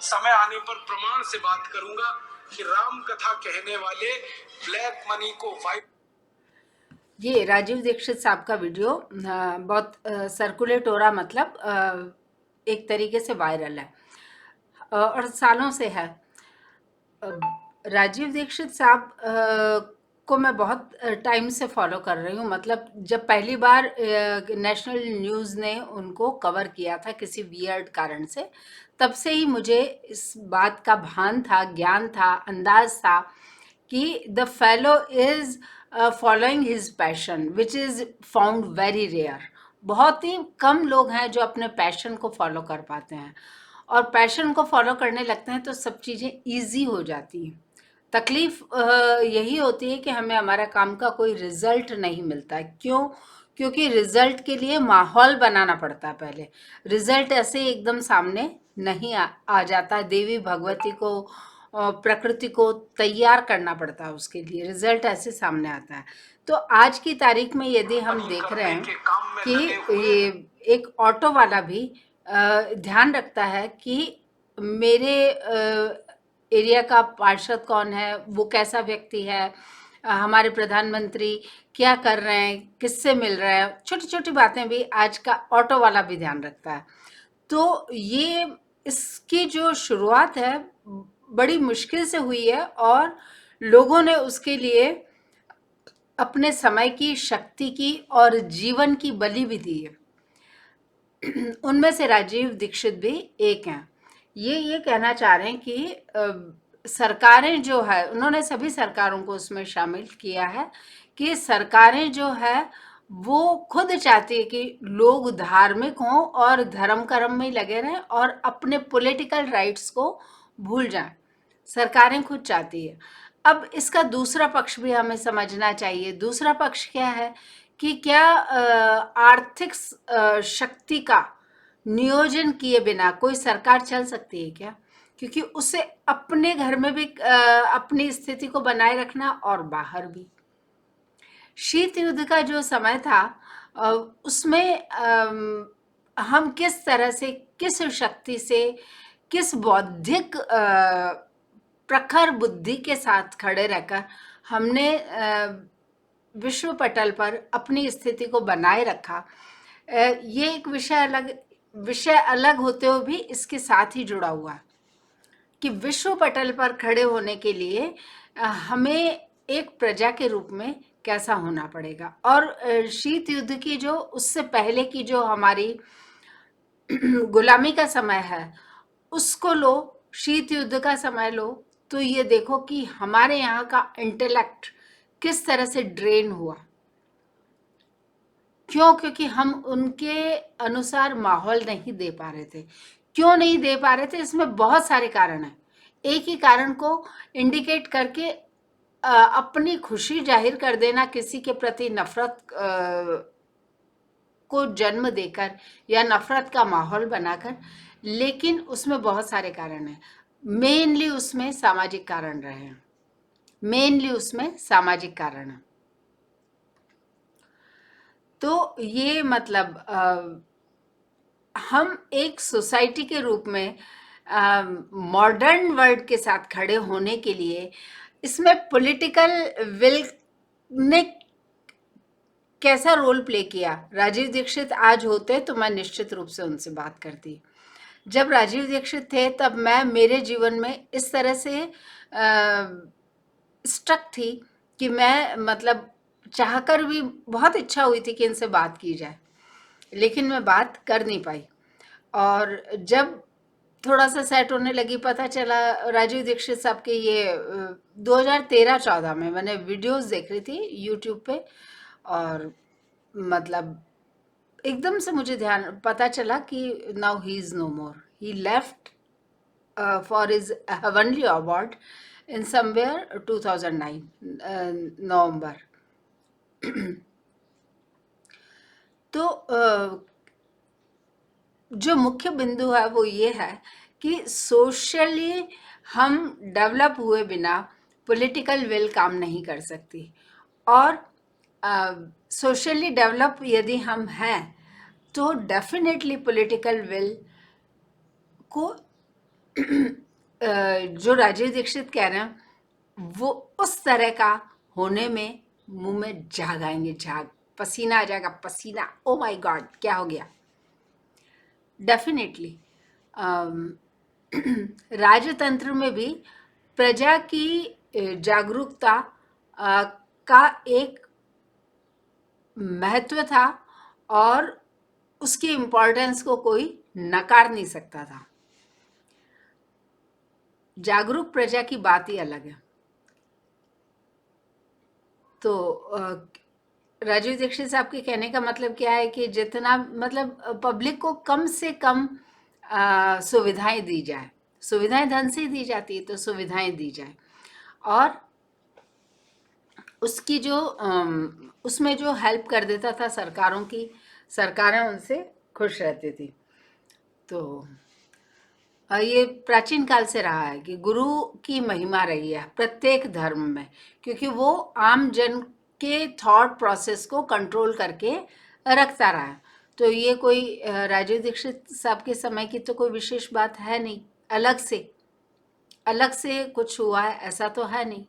समय आने पर प्रमाण से बात करूंगा कि राम कथा कहने वाले ब्लैक मनी को वाइट। ये राजीव दीक्षित साहब का वीडियो बहुत सर्कुलेट हो रहा, मतलब एक तरीके से वायरल है और सालों से है। अ, राजीव दीक्षित साहब को मैं बहुत टाइम से फॉलो कर रही हूँ। मतलब जब पहली बार नेशनल न्यूज़ ने उनको कवर किया था किसी वियर्ड कारण से, तब से ही मुझे इस बात का भान था, ज्ञान था, अंदाज था कि the fellow is following his passion which is found very rare. बहुत ही कम लोग हैं जो अपने पैशन को फॉलो कर पाते हैं, और पैशन को फॉलो करने लगते हैं तो सब चीज़ें ईजी हो जाती हैं। तकलीफ यही होती है कि हमें हमारा काम का कोई रिजल्ट नहीं मिलता है। क्यों? क्योंकि रिजल्ट के लिए माहौल बनाना पड़ता है पहले। रिजल्ट ऐसे ही एकदम सामने नहीं आ जाता। देवी भगवती को प्रकृति को तैयार करना पड़ता है, उसके लिए रिजल्ट ऐसे सामने आता है। तो आज की तारीख में यदि हम देख रहे हैं कि ये एक ऑटो वाला भी ध्यान रखता है कि मेरे एरिया का पार्षद कौन है, वो कैसा व्यक्ति है, हमारे प्रधानमंत्री क्या कर रहे हैं, किससे मिल रहे हैं, छोटी छोटी बातें भी आज का ऑटो वाला भी ध्यान रखता है। तो ये इसकी जो शुरुआत है बड़ी मुश्किल से हुई है, और लोगों ने उसके लिए अपने समय की, शक्ति की और जीवन की बलि भी दी है। उनमें से राजीव दीक्षित भी एक हैं। ये कहना चाह रहे हैं कि सरकारें जो है, उन्होंने सभी सरकारों को उसमें शामिल किया है कि सरकारें जो है वो खुद चाहती है कि लोग धार्मिक हों और धर्म कर्म में लगे रहें और अपने पॉलिटिकल राइट्स को भूल जाएं। सरकारें खुद चाहती है। अब इसका दूसरा पक्ष भी हमें समझना चाहिए। दूसरा पक्ष क्या है कि क्या आर्थिक शक्ति का नियोजन किए बिना कोई सरकार चल सकती है क्या? क्योंकि उसे अपने घर में भी अपनी स्थिति को बनाए रखना और बाहर भी। शीत युद्ध का जो समय था उसमें हम किस तरह से, किस शक्ति से, किस बौद्धिक प्रखर बुद्धि के साथ खड़े रहकर हमने विश्व पटल पर अपनी स्थिति को बनाए रखा। ये एक विषय अलग होते हुए भी इसके साथ ही जुड़ा हुआ है कि विश्व पटल पर खड़े होने के लिए हमें एक प्रजा के रूप में कैसा होना पड़ेगा। और शीत युद्ध की जो उससे पहले की जो हमारी गुलामी का समय है उसको लो, शीत युद्ध का समय लो, तो ये देखो कि हमारे यहाँ का इंटेलेक्ट किस तरह से ड्रेन हुआ। क्यों? क्योंकि हम उनके अनुसार माहौल नहीं दे पा रहे थे। क्यों नहीं दे पा रहे थे? इसमें बहुत सारे कारण हैं। एक ही कारण को इंडिकेट करके अपनी खुशी जाहिर कर देना किसी के प्रति नफरत को जन्म देकर या नफरत का माहौल बनाकर, लेकिन उसमें बहुत सारे कारण हैं। मेनली उसमें सामाजिक कारण रहे हैं। मेनली उसमें सामाजिक कारण है। तो ये मतलब हम एक सोसाइटी के रूप में मॉडर्न वर्ल्ड के साथ खड़े होने के लिए इसमें पॉलिटिकल विल ने कैसा रोल प्ले किया। राजीव दीक्षित आज होते तो मैं निश्चित रूप से उनसे बात करती। जब राजीव दीक्षित थे तब मैं मेरे जीवन में इस तरह से स्टक थी कि मैं मतलब चाहकर भी बहुत इच्छा हुई थी कि इनसे बात की जाए, लेकिन मैं बात कर नहीं पाई। और जब थोड़ा सा सेट होने लगी, पता चला राजीव दीक्षित साहब के ये 2013-14 में मैंने वीडियोस देख रही थी यूट्यूब पे, और मतलब एकदम से मुझे ध्यान पता चला कि now he is no more, he left for his heavenly award in somewhere 2009 November. तो जो मुख्य बिंदु है वो ये है कि सोशली हम डेवलप हुए बिना पॉलिटिकल विल काम नहीं कर सकती, और सोशली डेवलप यदि हम हैं तो डेफिनेटली पॉलिटिकल विल को जो राजीव दीक्षित कह रहे हैं वो उस तरह का होने में मुंह में झाग आएंगे, झाग, पसीना आ जाएगा, पसीना, ओ माय गॉड क्या हो गया। डेफिनेटली राजतंत्र में भी प्रजा की जागरूकता का एक महत्व था और उसकी इम्पोर्टेंस को कोई नकार नहीं सकता था। जागरूक प्रजा की बात ही अलग है। तो राजीव दीक्षित साहब के कहने का मतलब क्या है कि जितना मतलब पब्लिक को कम से कम सुविधाएं दी जाए, सुविधाएं धन से दी जाती है तो सुविधाएं दी जाए, और उसकी जो उसमें जो हेल्प कर देता था सरकारों की, सरकारें उनसे खुश रहती थी। तो ये प्राचीन काल से रहा है कि गुरु की महिमा रही है प्रत्येक धर्म में, क्योंकि वो आम जन के थॉट प्रोसेस को कंट्रोल करके रखता रहा है। तो ये कोई राजीव दीक्षित साहब के समय की तो कोई विशेष बात है नहीं, अलग से कुछ हुआ है ऐसा तो है नहीं।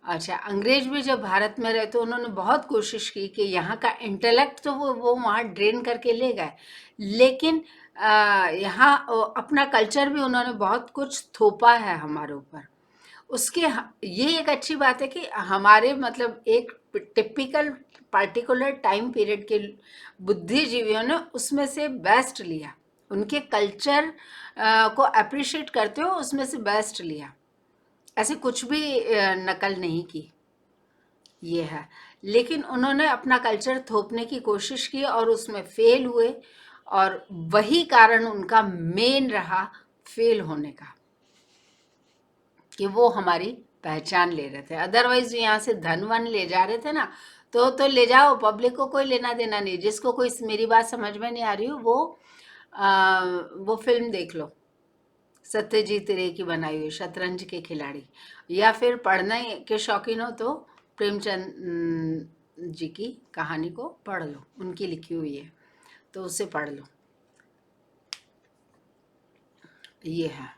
अच्छा, अंग्रेज भी जब भारत में रहे तो उन्होंने बहुत कोशिश की कि यहाँ का इंटेलेक्ट तो वो वहाँ ड्रेन करके ले गए, लेकिन यहाँ अपना कल्चर भी उन्होंने बहुत कुछ थोपा है हमारे ऊपर। उसके ये एक अच्छी बात है कि हमारे मतलब एक टिपिकल पार्टिकुलर टाइम पीरियड के बुद्धिजीवियों ने उसमें से बेस्ट लिया, उनके कल्चर को अप्रिशिएट करते हो उसमें से बेस्ट लिया, ऐसे कुछ भी नकल नहीं की, ये है। लेकिन उन्होंने अपना कल्चर थोपने की कोशिश की और उसमें फेल हुए, और वही कारण उनका मेन रहा फेल होने का, कि वो हमारी पहचान ले रहे थे। अदरवाइज यहाँ से धन वन ले जा रहे थे ना, तो ले जाओ, पब्लिक को कोई लेना देना नहीं। जिसको कोई मेरी बात समझ में नहीं आ रही हो वो फिल्म देख लो, सत्यजीत रे की बनाई हुई शतरंज के खिलाड़ी, या फिर पढ़ने के शौकीन हो तो प्रेमचंद जी की कहानी को पढ़ लो, उनकी लिखी हुई है तो उसे पढ़ लो। ये है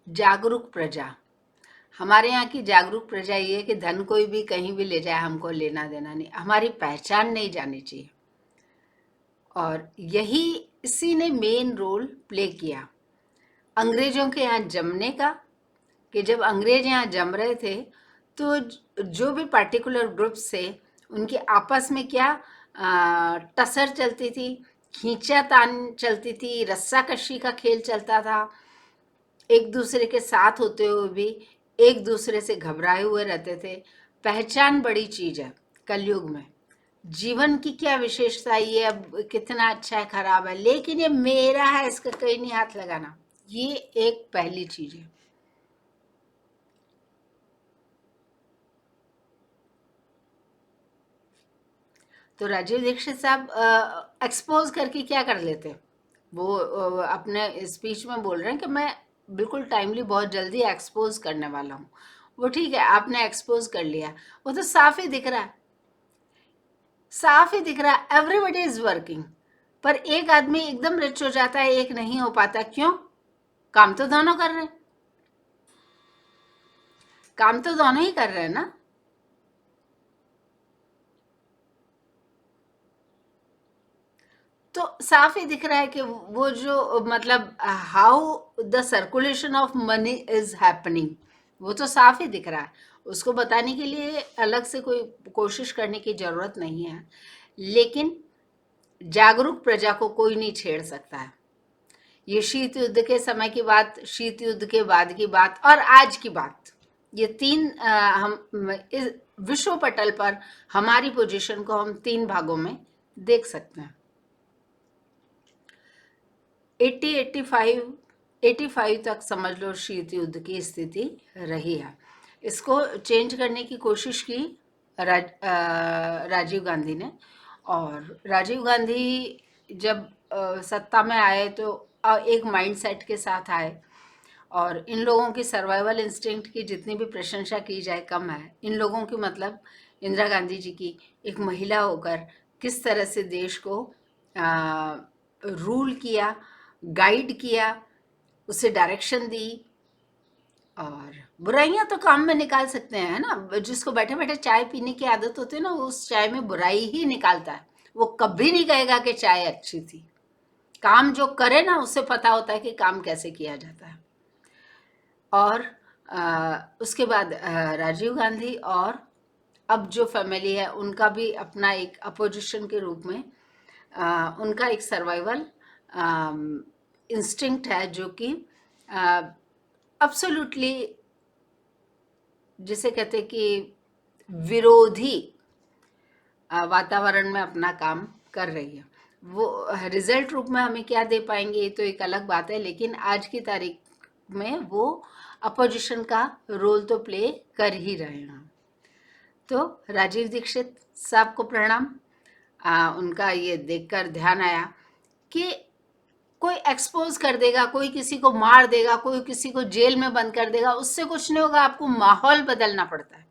जागरूक प्रजा। हमारे यहाँ की जागरूक प्रजा ये है कि धन कोई भी कहीं भी ले जाए, हमको लेना देना नहीं, हमारी पहचान नहीं जानी चाहिए। और यही इसी ने मेन रोल प्ले किया अंग्रेजों के यहाँ जमने का, कि जब अंग्रेज यहाँ जम रहे थे तो जो भी पार्टिकुलर ग्रुप्स थे उनकी आपस में क्या टसर चलती थी, खींचातान चलती थी, रस्साकशी का खेल चलता था, एक दूसरे के साथ होते हुए भी एक दूसरे से घबराए हुए रहते थे। पहचान बड़ी चीज है कलयुग में। जीवन की क्या विशेषता है, ये अब कितना अच्छा है खराब है, लेकिन ये मेरा है इसका कहीं नहीं हाथ लगाना, ये एक पहली चीज है। तो राजीव दीक्षित साहब एक्सपोज करके क्या कर लेते, वो अपने स्पीच में बोल रहे हैं कि मैं बिल्कुल टाइमली बहुत जल्दी एक्सपोज करने वाला हूँ। वो ठीक है, आपने एक्सपोज कर लिया, वो तो साफ ही दिख रहा है, साफ ही दिख रहा है, एवरीबडी इज वर्किंग। पर एक आदमी एकदम रिच हो जाता है, एक नहीं हो पाता, क्यों? काम तो दोनों कर रहे हैं, काम तो दोनों ही कर रहे हैं ना। तो साफ ही दिख रहा है कि वो जो मतलब how the circulation of money is happening, वो तो साफ ही दिख रहा है। उसको बताने के लिए अलग से कोई कोशिश करने की जरूरत नहीं है, लेकिन जागरूक प्रजा को कोई नहीं छेड़ सकता है। ये शीत युद्ध के समय की बात, शीत युद्ध के बाद की बात और आज की बात, ये तीन हम इस विश्व पटल पर हमारी पोजीशन को हम तीन भागों में देख सकते हैं। 85 तक समझ लो शीत युद्ध की स्थिति रही है। इसको चेंज करने की कोशिश की राजीव गांधी ने, और राजीव गांधी जब सत्ता में आए तो एक माइंडसेट के साथ आए, और इन लोगों की सर्वाइवल इंस्टिंक्ट की जितनी भी प्रशंसा की जाए कम है। इन लोगों की मतलब इंदिरा गांधी जी की एक महिला होकर किस तरह से देश को रूल किया, गाइड किया, उसे डायरेक्शन दी। और बुराइयां तो काम में निकाल सकते हैं, है ना। जिसको बैठे बैठे चाय पीने की आदत होती है ना, वो उस चाय में बुराई ही निकालता है। वो कभी नहीं कहेगा कि चाय अच्छी थी। काम जो करे ना, उसे पता होता है कि काम कैसे किया जाता है। और उसके बाद राजीव गांधी और अब जो फैमिली है उनका भी अपना एक अपोजिशन के रूप में उनका एक सर्वाइवल इंस्टिंक्ट है, जो कि अब्सोल्युटली जिसे कहते हैं कि विरोधी वातावरण में अपना काम कर रही है। वो रिजल्ट रूप में हमें क्या दे पाएंगे ये तो एक अलग बात है, लेकिन आज की तारीख में वो अपोजिशन का रोल तो प्ले कर ही रहे हैं। तो राजीव दीक्षित साहब को प्रणाम। उनका ये देखकर ध्यान आया कि कोई एक्सपोज कर देगा, कोई किसी को मार देगा, कोई किसी को जेल में बंद कर देगा, उससे कुछ नहीं होगा। आपको माहौल बदलना पड़ता है,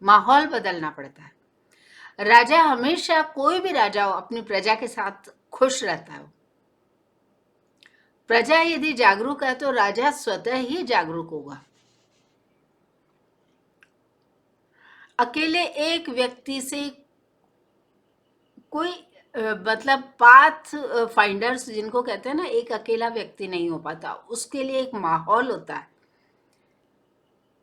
माहौल बदलना पड़ता है। राजा हमेशा, कोई भी राजा हो, अपनी प्रजा के साथ खुश रहता है। प्रजा यदि जागरूक है तो राजा स्वतः ही जागरूक होगा। अकेले एक व्यक्ति से कोई मतलब पाथ फाइंडर्स जिनको कहते हैं ना, एक अकेला व्यक्ति नहीं हो पाता। उसके लिए एक माहौल होता है,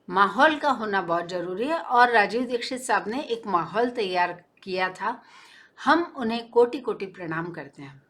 माहौल का होना बहुत जरूरी है। और राजीव दीक्षित साहब ने एक माहौल तैयार किया था। हम उन्हें कोटि कोटि प्रणाम करते हैं।